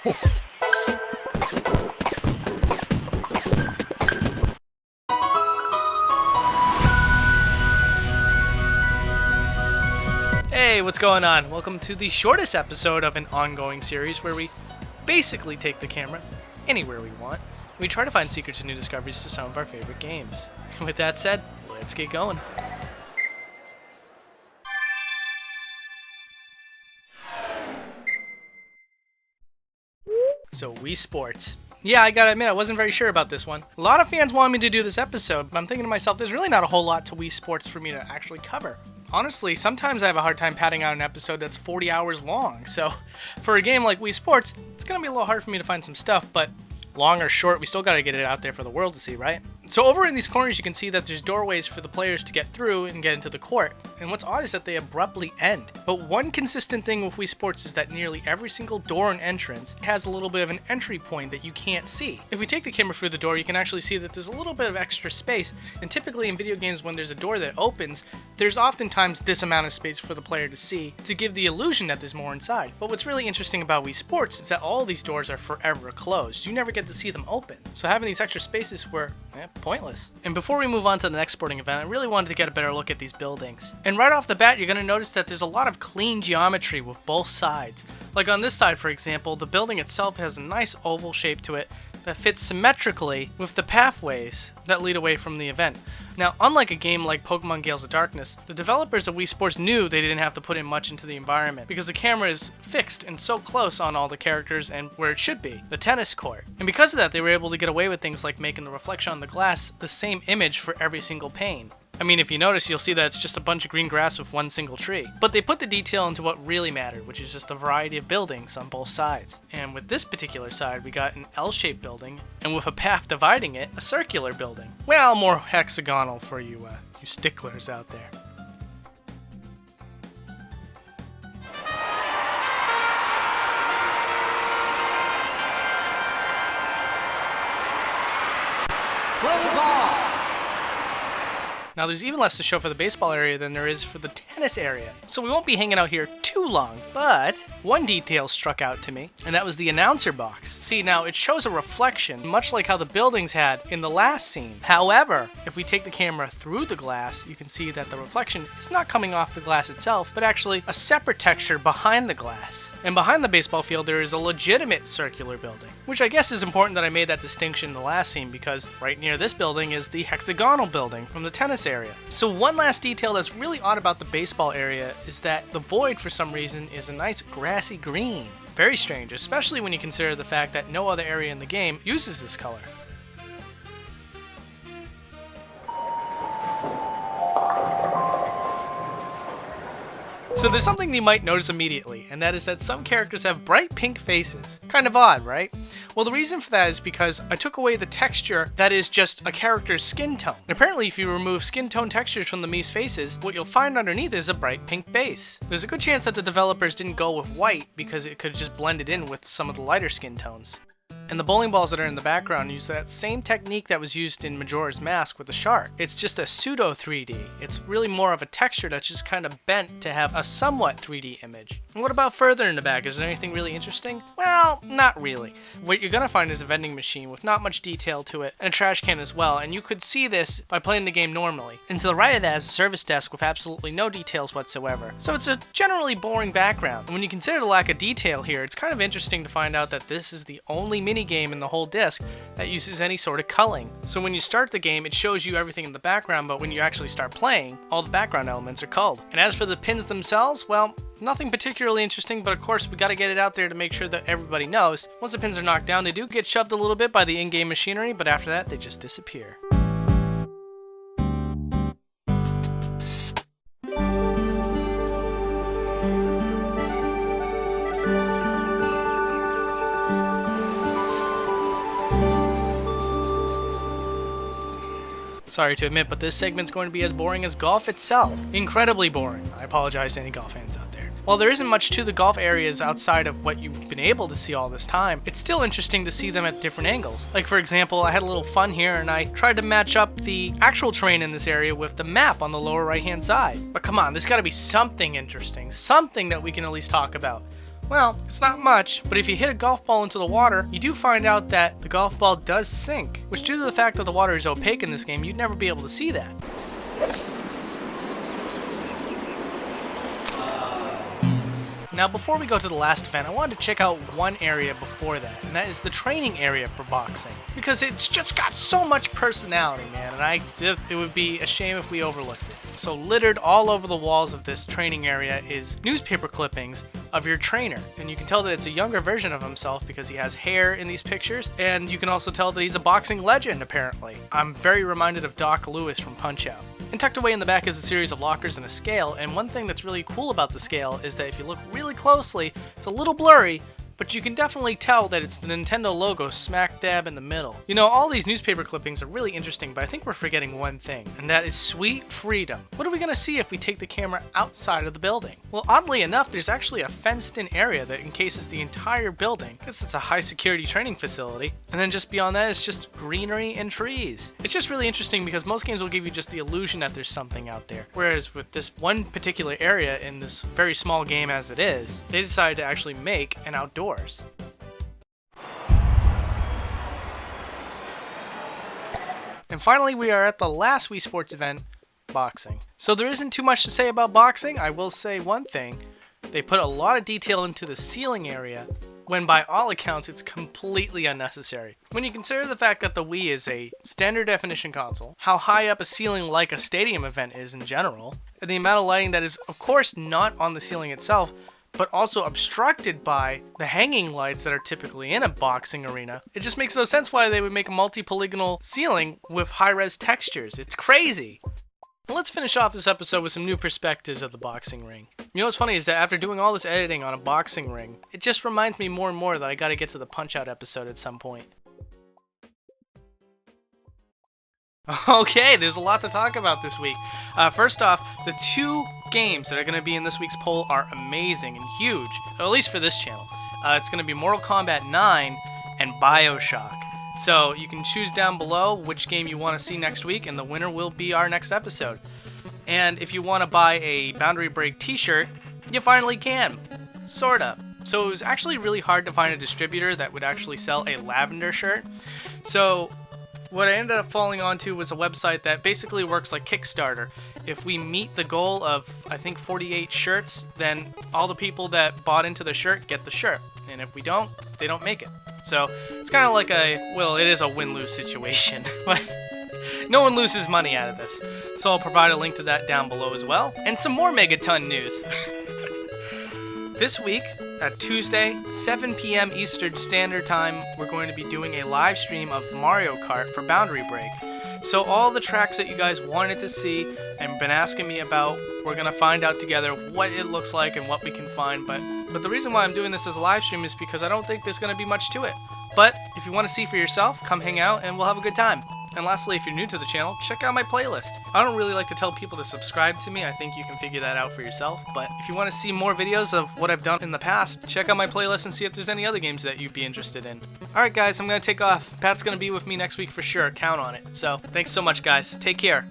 Hey, what's going on? Welcome to the shortest episode of an ongoing series where we basically take the camera anywhere we want. We try to find secrets and new discoveries to some of our favorite games. With that said, let's get going. So, Wii Sports. Yeah, I gotta admit, I wasn't very sure about this one. A lot of fans wanted me to do this episode, but I'm thinking to myself, there's really not a whole lot to Wii Sports for me to actually cover. Honestly, sometimes I have a hard time padding out an episode that's 40 hours long, so for a game like Wii Sports, it's gonna be a little hard for me to find some stuff, but long or short, we still gotta get it out there for the world to see, right? So over in these corners, you can see that there's doorways for the players to get through and get into the court. And what's odd is that they abruptly end. But one consistent thing with Wii Sports is that nearly every single door and entrance has a little bit of an entry point that you can't see. If we take the camera through the door, you can actually see that there's a little bit of extra space. And typically in video games, when there's a door that opens, there's oftentimes this amount of space for the player to see to give the illusion that there's more inside. But what's really interesting about Wii Sports is that all these doors are forever closed. You never get to see them open. So having these extra spaces were pointless. And before we move on to the next sporting event, I really wanted to get a better look at these buildings. And right off the bat, you're going to notice that there's a lot of clean geometry with both sides. Like on this side, for example, the building itself has a nice oval shape to it that fits symmetrically with the pathways that lead away from the event. Now, unlike a game like Pokemon Gales of Darkness, the developers of Wii Sports knew they didn't have to put in much into the environment because the camera is fixed and so close on all the characters and where it should be, the tennis court. And because of that, they were able to get away with things like making the reflection on the glass the same image for every single pane. I mean, if you notice, you'll see that it's just a bunch of green grass with one single tree. But they put the detail into what really mattered, which is just a variety of buildings on both sides. And with this particular side, we got an L-shaped building, and with a path dividing it, a circular building. Well, more hexagonal for you sticklers out there. Play the ball! Now there's even less to show for the baseball area than there is for the tennis area, so we won't be hanging out here too long, but one detail struck out to me, and that was the announcer box. See, now it shows a reflection, much like how the buildings had in the last scene. However, if we take the camera through the glass, you can see that the reflection is not coming off the glass itself, but actually a separate texture behind the glass. And behind the baseball field, there is a legitimate circular building, which I guess is important that I made that distinction in the last scene, because right near this building is the hexagonal building from the tennis area. So one last detail that's really odd about the baseball area is that the void for some reason is a nice grassy green. Very strange, especially when you consider the fact that no other area in the game uses this color. So there's something you might notice immediately, and that is that some characters have bright pink faces. Kind of odd, right? Well, the reason for that is because I took away the texture that is just a character's skin tone. And apparently, if you remove skin tone textures from the Mii's faces, what you'll find underneath is a bright pink base. There's a good chance that the developers didn't go with white because it could just blended in with some of the lighter skin tones. And the bowling balls that are in the background use that same technique that was used in Majora's Mask with the shark. It's just a pseudo 3D. It's really more of a texture that's just kind of bent to have a somewhat 3D image. And what about further in the back? Is there anything really interesting? Well, not really. What you're gonna find is a vending machine with not much detail to it, and a trash can as well, and you could see this by playing the game normally. And to the right of that is a service desk with absolutely no details whatsoever. So it's a generally boring background. And when you consider the lack of detail here, it's kind of interesting to find out that this is the only mini game in the whole disc that uses any sort of culling. So when you start the game, it shows you everything in the background, but when you actually start playing, all the background elements are culled. And as for the pins themselves, well, nothing particularly interesting, but of course we gotta get it out there to make sure that everybody knows. Once the pins are knocked down, they do get shoved a little bit by the in-game machinery, but after that, they just disappear. Sorry to admit, but this segment's going to be as boring as golf itself. Incredibly boring. I apologize to any golf fans out there. While there isn't much to the golf areas outside of what you've been able to see all this time, it's still interesting to see them at different angles. Like for example, I had a little fun here and I tried to match up the actual terrain in this area with the map on the lower right hand side. But come on, there's gotta be something interesting, something that we can at least talk about. Well, it's not much, but if you hit a golf ball into the water, you do find out that the golf ball does sink, which due to the fact that the water is opaque in this game, you'd never be able to see that. Now, before we go to the last event, I wanted to check out one area before that, and that is the training area for boxing. Because it's just got so much personality, man, and it would be a shame if we overlooked it. So littered all over the walls of this training area is newspaper clippings of your trainer. And you can tell that it's a younger version of himself because he has hair in these pictures, and you can also tell that he's a boxing legend, apparently. I'm very reminded of Doc Lewis from Punch-Out! And tucked away in the back is a series of lockers and a scale, and one thing that's really cool about the scale is that if you look really closely, it's a little blurry, but you can definitely tell that it's the Nintendo logo smack dab in the middle. You know, all these newspaper clippings are really interesting, but I think we're forgetting one thing, and that is sweet freedom. What are we gonna see if we take the camera outside of the building? Well, oddly enough, there's actually a fenced-in area that encases the entire building, because it's a high-security training facility, and then just beyond that, it's just greenery and trees. It's just really interesting because most games will give you just the illusion that there's something out there, whereas with this one particular area in this very small game as it is, they decided to actually make an outdoors. And finally, we are at the last Wii Sports event, boxing. So there isn't too much to say about boxing. I will say one thing. They put a lot of detail into the ceiling area, when by all accounts it's completely unnecessary. When you consider the fact that the Wii is a standard definition console, how high up a ceiling like a stadium event is in general, and the amount of lighting that is of course not on the ceiling itself, but also obstructed by the hanging lights that are typically in a boxing arena. It just makes no sense why they would make a multi-polygonal ceiling with high-res textures. It's crazy! Well, let's finish off this episode with some new perspectives of the boxing ring. You know what's funny is that after doing all this editing on a boxing ring, it just reminds me more and more that I gotta get to the Punch-Out episode at some point. Okay, there's a lot to talk about this week. First off, the two games that are going to be in this week's poll are amazing and huge, at least for this channel. It's going to be Mortal Kombat 9 and BioShock. So you can choose down below which game you want to see next week, and the winner will be our next episode. And if you want to buy a Boundary Break t-shirt, you finally can. Sorta. So it was actually really hard to find a distributor that would actually sell a lavender shirt. So what I ended up falling onto was a website that basically works like Kickstarter. If we meet the goal of, I think, 48 shirts, then all the people that bought into the shirt get the shirt. And if we don't, they don't make it. So it's kind of like it is a win-lose situation. But no one loses money out of this. So I'll provide a link to that down below as well. And some more Megaton news. This week, at Tuesday, 7 p.m. Eastern Standard Time, we're going to be doing a live stream of Mario Kart for Boundary Break. So all the tracks that you guys wanted to see and been asking me about, we're going to find out together what it looks like and what we can find. But the reason why I'm doing this as a live stream is because I don't think there's going to be much to it. But if you want to see for yourself, come hang out and we'll have a good time. And lastly, if you're new to the channel, check out my playlist. I don't really like to tell people to subscribe to me. I think you can figure that out for yourself. But if you want to see more videos of what I've done in the past, check out my playlist and see if there's any other games that you'd be interested in. Alright guys, I'm going to take off. Pat's going to be with me next week for sure. Count on it. So, thanks so much guys. Take care.